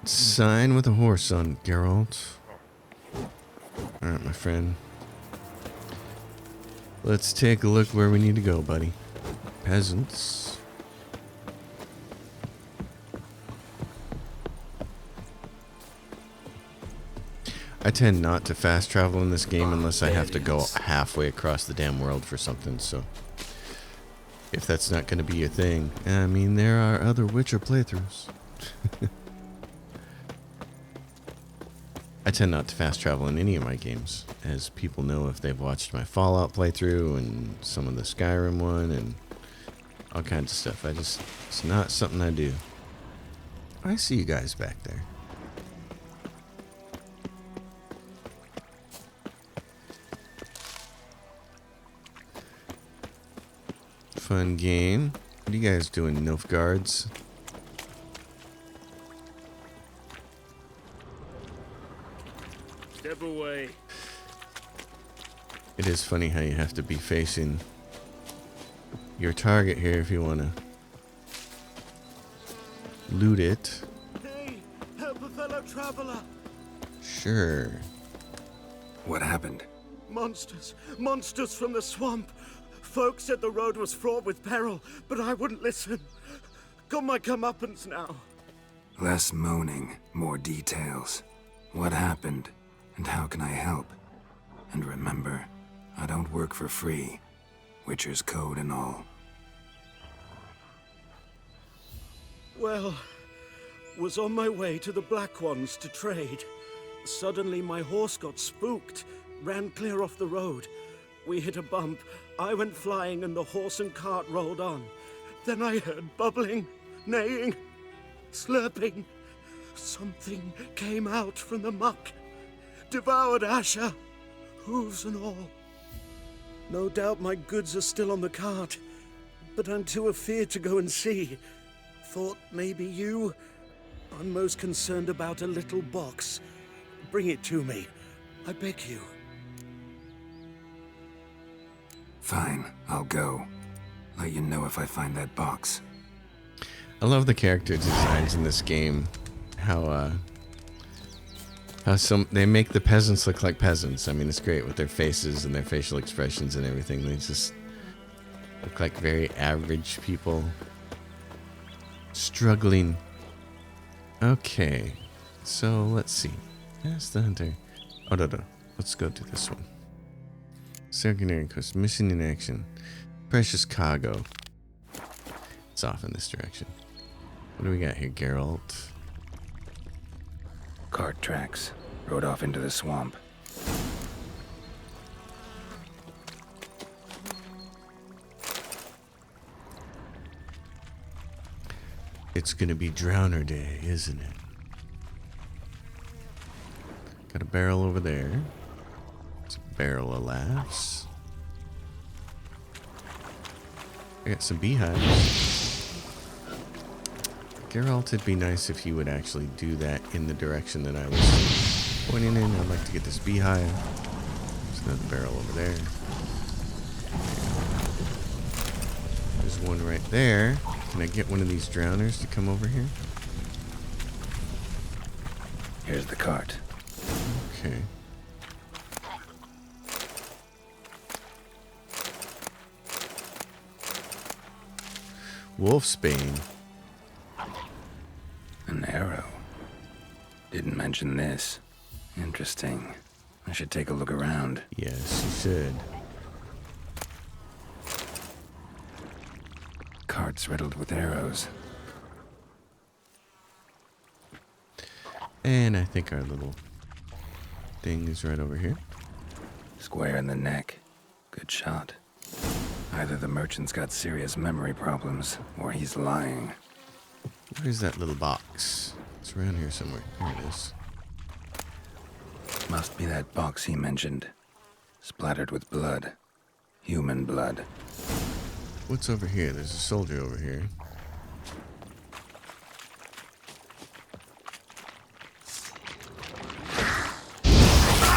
Sign with a horse on, Geralt. Alright, my friend. Let's take a look where we need to go, buddy. Peasants. I tend not to fast travel in this game unless I have to go halfway across the damn world for something, so if that's not going to be your thing, I mean, there are other Witcher playthroughs. I tend not to fast travel in any of my games, as people know if they've watched my Fallout playthrough and some of the Skyrim one and all kinds of stuff. It's not something I do. I see you guys back there. Fun game. What are you guys doing, Nilfgaards? Step away. It is funny how you have to be facing your target here if you want to loot it. Hey, help a fellow traveler. Sure. What happened? Monsters from the swamp. Folk said the road was fraught with peril, but I wouldn't listen. Got my comeuppance now. Less moaning, more details. What happened, and how can I help? And remember, I don't work for free. Witcher's code and all. Well, was on my way to the Black Ones to trade. Suddenly my horse got spooked, ran clear off the road. We hit a bump, I went flying and the horse and cart rolled on. Then I heard bubbling, neighing, slurping. Something came out from the muck, devoured Asher, hooves and all. No doubt my goods are still on the cart, but I'm too afeard to go and see. Thought maybe you. I'm most concerned about a little box. Bring it to me, I beg you. Fine, I'll go. Let you know if I find that box. I love the character designs in this game. How they make the peasants look like peasants. I mean, it's great with their faces and their facial expressions and everything. They just look like very average people struggling. Okay, so let's see. That's the hunter. Oh, no. Let's go do this one. Secondary quest, mission in action. Precious cargo. It's off in this direction. What do we got here, Geralt? Cart tracks. Rode off into the swamp. It's gonna be Drowner Day, isn't it? Got a barrel over there. It's a barrel of laughs. I got some beehives. Geralt, it'd be nice if you would actually do that in the direction that I was pointing in. I'd like to get this beehive. There's another barrel over there. There's one right there. Can I get one of these drowners to come over here? Here's the cart. Okay. Wolfsbane. An arrow. Didn't mention this. Interesting. I should take a look around. Yes, you should. Carts riddled with arrows. And I think our little thing is right over here. Square in the neck. Good shot. Either the merchant's got serious memory problems, or he's lying. Where's that little box? It's around here somewhere. Here it is. Must be that box he mentioned. Splattered with blood. Human blood. What's over here? There's a soldier over here.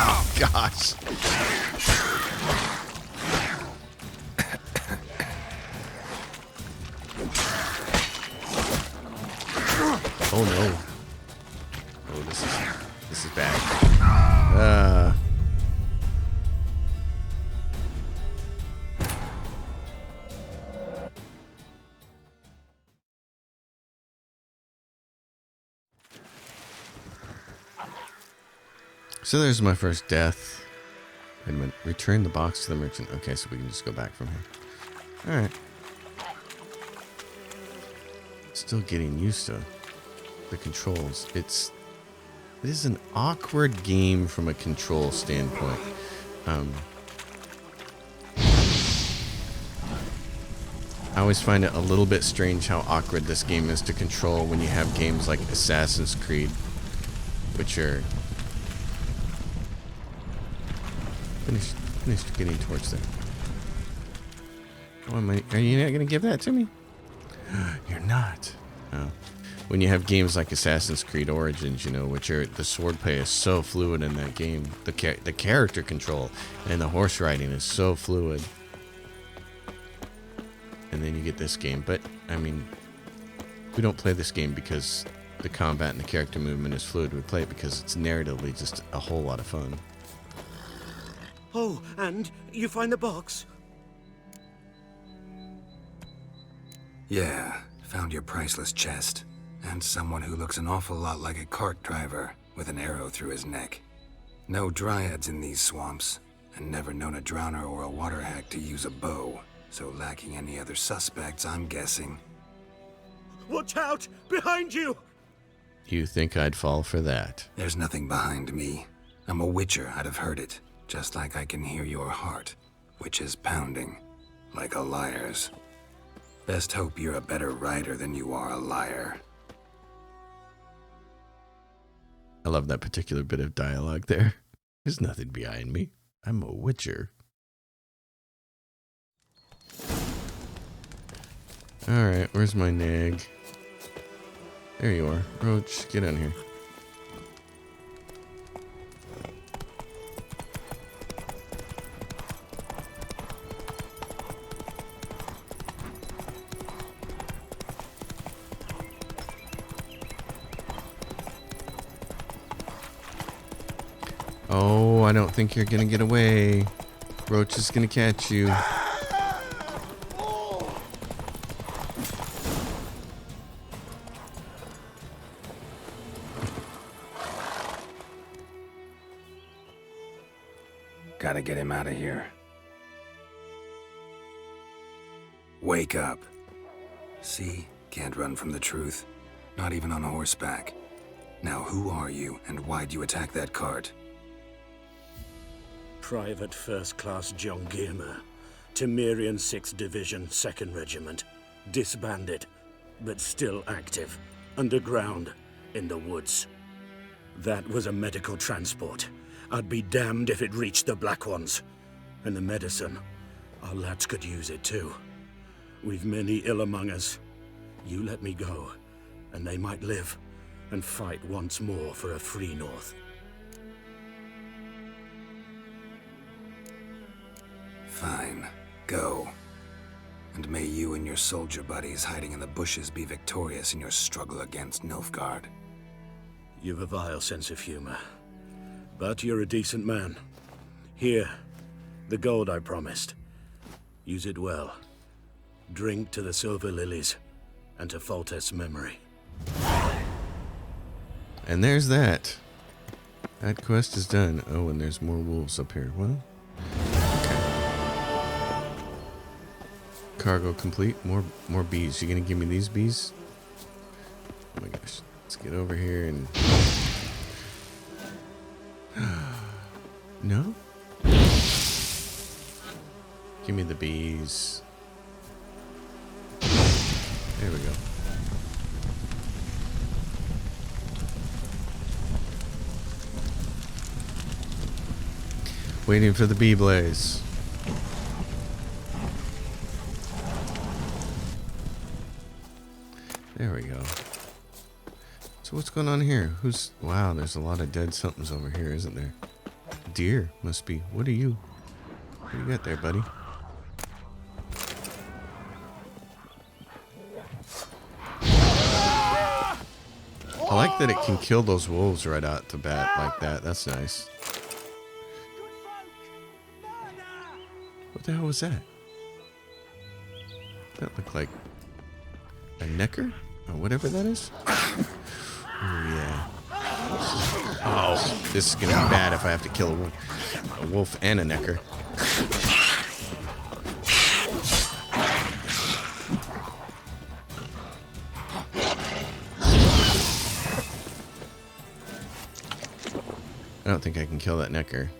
Oh, gosh. Oh no. Oh, this is bad. So there's my first death. Wait a minute. Return the box to the merchant. Okay, so we can just go back from here. Alright. Still getting used to the controls. It is an awkward game from a control standpoint. I always find it a little bit strange how awkward this game is to control when you have games like Assassin's Creed, which are finished getting torch there. Oh, are you not gonna give that to me? You're not. Oh. When you have games like Assassin's Creed Origins, you know, which are the swordplay is so fluid in that game, the character control and the horse riding is so fluid, and then you get this game. But I mean, we don't play this game because the combat and the character movement is fluid. We play it because it's narratively just a whole lot of fun. Oh, and you find the box? Yeah, found your priceless chest. And someone who looks an awful lot like a cart driver with an arrow through his neck. No dryads in these swamps, and never known a drowner or a water hack to use a bow. So lacking any other suspects, I'm guessing. Watch out! Behind you! You think I'd fall for that? There's nothing behind me. I'm a witcher, I'd have heard it. Just like I can hear your heart, which is pounding, like a liar's. Best hope you're a better rider than you are a liar. I love that particular bit of dialogue there. There's nothing behind me. I'm a witcher. Alright, where's my nag? There you are. Roach, get on here. Oh, I don't think you're gonna get away. Roach is gonna catch you. Gotta get him out of here. Wake up. See? Can't run from the truth. Not even on horseback. Now who are you, and why'd you attack that cart? Private First Class John Giermer, Temerian 6th Division, 2nd Regiment. Disbanded, but still active. Underground, in the woods. That was a medical transport. I'd be damned if it reached the Black Ones. And the medicine, our lads could use it too. We've many ill among us. You let me go, and they might live and fight once more for a free North. Fine. Go. And may you and your soldier buddies hiding in the bushes be victorious in your struggle against Nilfgaard. You've a vile sense of humor. But you're a decent man. Here, the gold I promised. Use it well. Drink to the silver lilies, and to Foltest's memory. And there's that. That quest is done. Oh, and there's more wolves up here. Well, okay. Cargo complete. More bees. You gonna give me these bees? Oh my gosh. Let's get over here and... No? Give me the bees. There we go. Waiting for the bee blaze. There we go. So what's going on here? Wow, there's a lot of dead somethings over here, isn't there? Deer must be. What are you? What do you got there, buddy? I like that it can kill those wolves right out the bat like that. That's nice. What the hell was that? That looked like a necker? Or whatever that is? Oh, yeah. Oh, this is gonna be bad if I have to kill a wolf and a necker. I don't think I can kill that necker.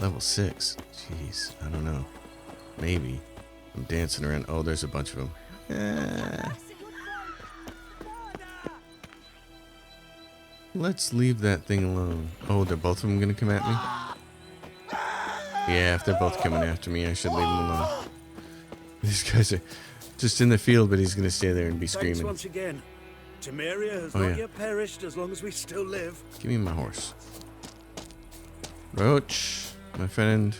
Level 6. Jeez, I don't know. Maybe. I'm dancing around. Oh, there's a bunch of them. Let's leave that thing alone. Oh, they're both of them gonna come at me? Yeah, if they're both coming after me, I should leave them alone. These guys are just in the field, but he's gonna stay there and be screaming. Thanks once again. Temeria has not yet perished as long as we still live. Give me my horse. Roach, my friend.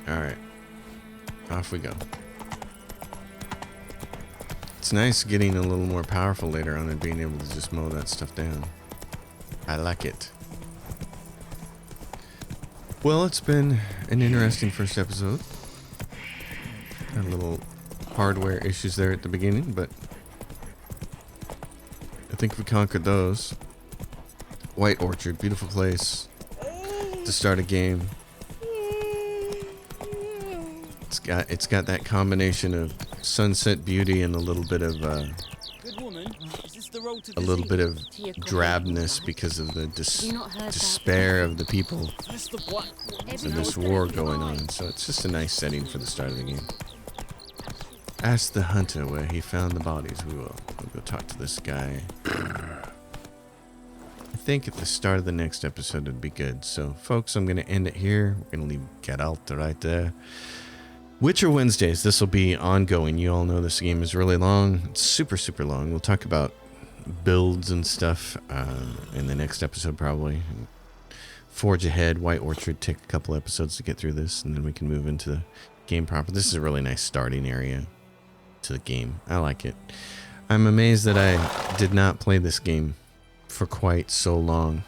Alright. Off we go. It's nice getting a little more powerful later on and being able to just mow that stuff down. I like it. Well, it's been an interesting first episode. Had a little hardware issues there at the beginning, but I think we conquered those. White Orchard, beautiful place to start a game. It's got that combination of sunset beauty and a little bit of drabness because of the despair of the people and this war going on. So it's just a nice setting for the start of the game. Ask the hunter where he found the bodies. We'll go talk to this guy. I think at the start of the next episode would be good. So, folks, I'm going to end it here. We're going to leave Geralt right there. Witcher Wednesdays. This will be ongoing. You all know this game is really long. It's super, super long. We'll talk about builds and stuff in the next episode probably. Forge ahead. White Orchard. Take a couple episodes to get through this, and then we can move into the game proper. This is a really nice starting area to the game. I like it. I'm amazed that I did not play this game for quite so long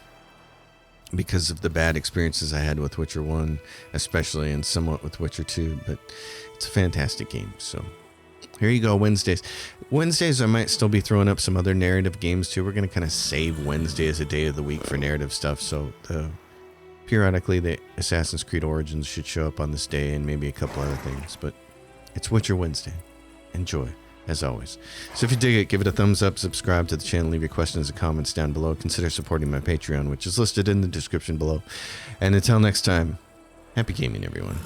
because of the bad experiences I had with Witcher 1 especially, and somewhat with Witcher 2, but it's a fantastic game. So here you go. Wednesdays I might still be throwing up some other narrative games too. We're going to kind of save Wednesday as a day of the week for narrative stuff, so periodically the Assassin's Creed Origins should show up on this day, and maybe a couple other things, but it's Witcher Wednesday. Enjoy, as always. So if you dig it, give it a thumbs up, subscribe to the channel, leave your questions and comments down below. Consider supporting my Patreon, which is listed in the description below. And until next time, happy gaming, everyone.